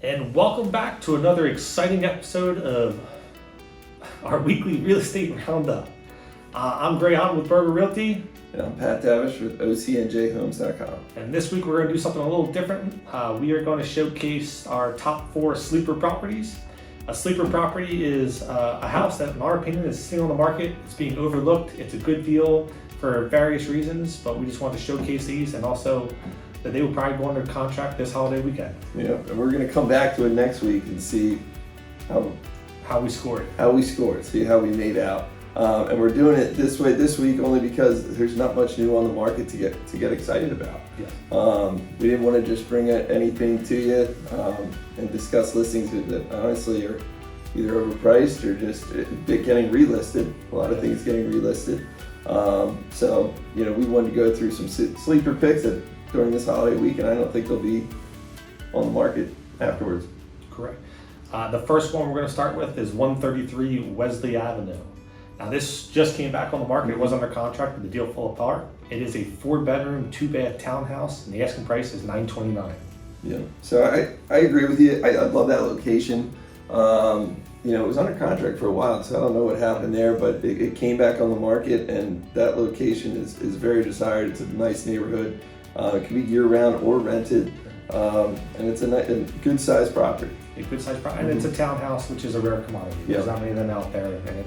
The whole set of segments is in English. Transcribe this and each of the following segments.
And welcome back to another exciting episode of our weekly real estate roundup. I'm Gray Haenn with Burger Realty. And I'm Pat Davish with OCNJhomes.com. And this week we're going to do something a little different. We are going to showcase our top 4 sleeper properties. A sleeper property is a house that, in our opinion, is sitting on the market. It's being overlooked. It's a good deal for various reasons, but we just want to showcase these, and also that they will probably go under contract this holiday weekend. Yeah, and we're going to come back to it next week and see how we scored. See how we made out. And we're doing it this way this week only because there's not much new on the market to get excited about. Yeah. We didn't want to just bring anything to you and discuss listings that honestly are either overpriced or just getting relisted. A lot of things getting relisted. So we wanted to go through some sleeper picks during this holiday week, and I don't think they'll be on the market afterwards. Correct. The first one we're going to start with is 133 Wesley Avenue. Now this just came back on the market. It was under contract, but the deal fell apart. It is a 4-bedroom, 2-bath townhouse, and the asking price is $929. Yeah. So I agree with you. I love that location. It was under contract for a while, so I don't know what happened there, but it came back on the market, and that location is very desired. It's a nice neighborhood. It can be year-round or rented, and it's a good-sized property. A good-sized property, and it's a townhouse, which is a rare commodity. There's not many of them out there, and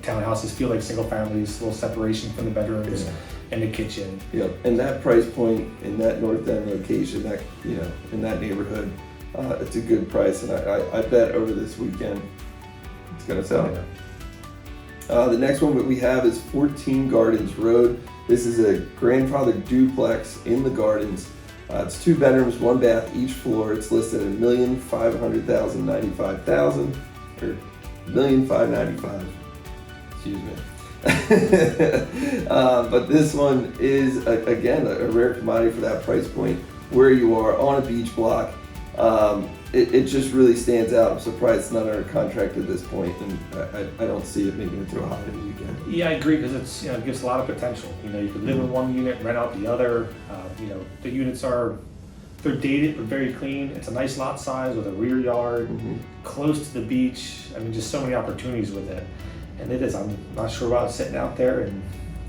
townhouses feel like single families, a little separation from the bedrooms and the kitchen. Yeah, and that price point in that North End location, in that neighborhood, it's a good price, and I bet over this weekend it's gonna sell. Yeah. The next one that we have is 14 Gardens Road. This is a grandfathered duplex in the Gardens. It's 2 bedrooms, 1 bath each floor. It's listed at $1,500,095,000 or $1,595,000. Excuse me. But this one is again a rare commodity for that price point. Where you are on a beach block, it just really stands out. I'm surprised it's not under contract at this point, and I don't see it making it through a holiday weekend. Yeah, I agree, because it gives a lot of potential. You could live in one unit, rent out the other. The units they're dated but very clean. It's a nice lot size with a rear yard, close to the beach. I mean, just so many opportunities with it. And it is. I'm not sure about sitting out there, and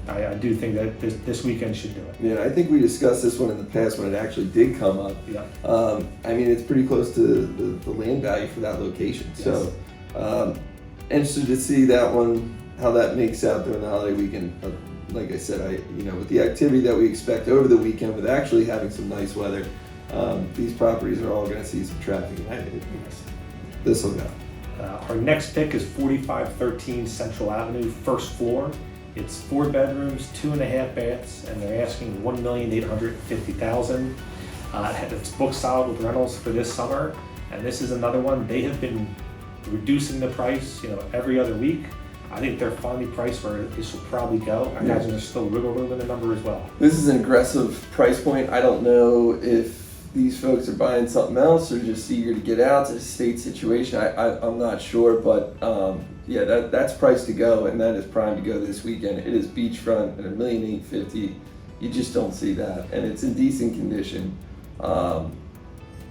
I do think that this weekend should do it. Yeah, I think we discussed this one in the past when it actually did come up. Yeah. It's pretty close to the land value for that location. Yes. So, interested to see that one, how that makes out during the holiday weekend. Like I said, with the activity that we expect over the weekend, with actually having some nice weather, these properties are all going to see some traffic. This will go. Our next pick is 4513 Central Avenue, first floor. It's 4 bedrooms, 2.5 baths, and they're asking $1,850,000. It's booked solid with rentals for this summer, and this is another one. They have been reducing the price, every other week. I think they're finally priced where this will probably go. I imagine there's still wiggle room in the number as well. This is an aggressive price point. I don't know if these folks are buying something else or just eager to get out. It's a state situation. I'm not sure, but that's priced to go, and that is primed to go this weekend. It is beachfront at $1,850,000. You just don't see that, and it's in decent condition.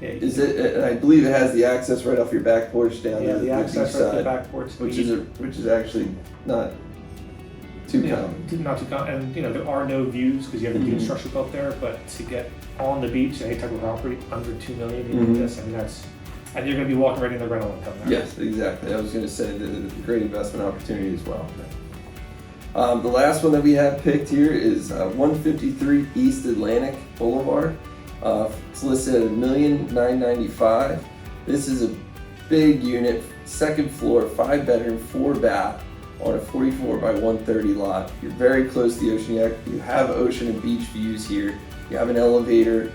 Is it? And I believe it has the access right off your back porch down there. Yeah, the access right off the back porch, which is actually not too common. Not too common, and there are no views because you have the dune structure built there. But to get on the beach, any type of property under $2 million, you need this. I mean, and you're going to be walking right in the rental income there. Yes, exactly. I was going to say the great investment opportunity as well. The last one that we have picked here is 153 East Atlantic Boulevard. It's listed at $1,995,000. This is a big unit, 2nd floor, 5 bedroom, 4 bath on a 44 by 130 lot. You're very close to the ocean. You have ocean and beach views here. You have an elevator.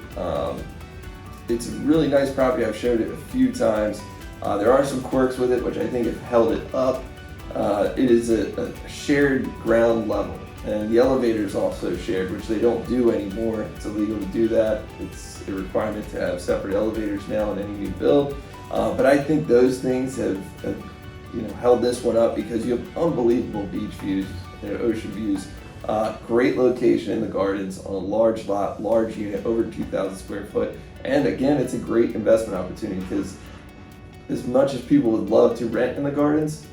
It's a really nice property. I've showed it a few times. There are some quirks with it, which I think have held it up. It is a shared ground level, and the elevator is also shared, which they don't do anymore. It's illegal to do that. It's a requirement to have separate elevators now in any new build. But I think those things have held this one up because you have unbelievable beach views, ocean views. Great location in the Gardens on a large lot, large unit, over 2,000 square foot. And again, it's a great investment opportunity because as much as people would love to rent in the gardens,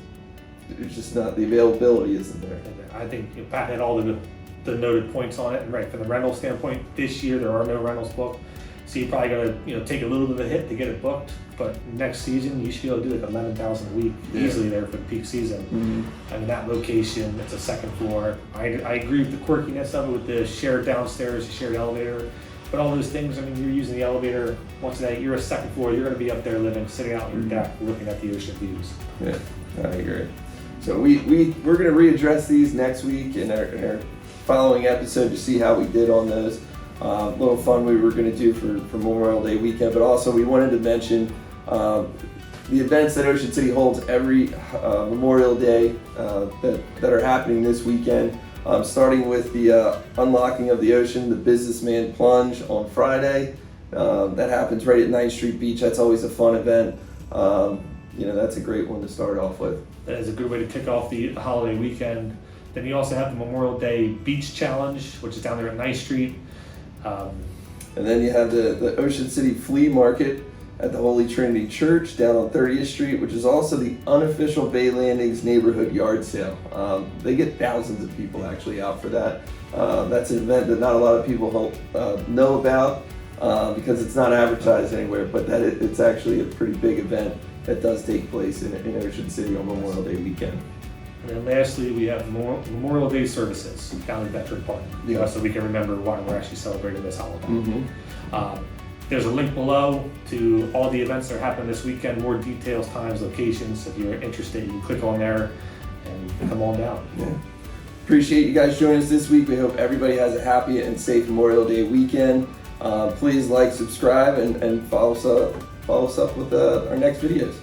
it's just not, the availability isn't there. I think Pat had all the noted points on it, and right, from the rental standpoint, this year there are no rentals booked. So you probably gotta take a little bit of a hit to get it booked, but next season you should be able to do like 11,000 a week easily there for the peak season. Mm-hmm. I mean, that location, it's a second floor. I agree with the quirkiness of it with the shared downstairs, the shared elevator, but all those things, I mean, you're using the elevator once a day, you're a second floor, you're gonna be up there living, sitting out on your deck, looking at the ocean views. Yeah, I agree. So we're gonna readdress these next week in our following episode to see how we did on those. Little fun we were going to do for Memorial Day weekend, but also we wanted to mention the events that Ocean City holds every Memorial Day that are happening this weekend, starting with the unlocking of the ocean, the Businessman Plunge on Friday. That happens right at 9th Street Beach. That's always a fun event. That's a great one to start off with. That is a good way to kick off the holiday weekend. Then you also have the Memorial Day Beach Challenge, which is down there at 9th Street. And then you have the Ocean City Flea Market at the Holy Trinity Church down on 30th Street, which is also the unofficial Bay Landings neighborhood yard sale. They get thousands of people actually out for that. That's an event that not a lot of people know about because it's not advertised anywhere, but it's actually a pretty big event that does take place in Ocean City on Memorial Day weekend. And then lastly, we have Memorial Day services down in Veteran Park, so we can remember why we're actually celebrating this holiday. Mm-hmm. There's a link below to all the events that are happening this weekend, more details, times, locations. If you're interested, you can click on there and come on down. Yeah. Appreciate you guys joining us this week. We hope everybody has a happy and safe Memorial Day weekend. Please like, subscribe, and follow us up with our next videos.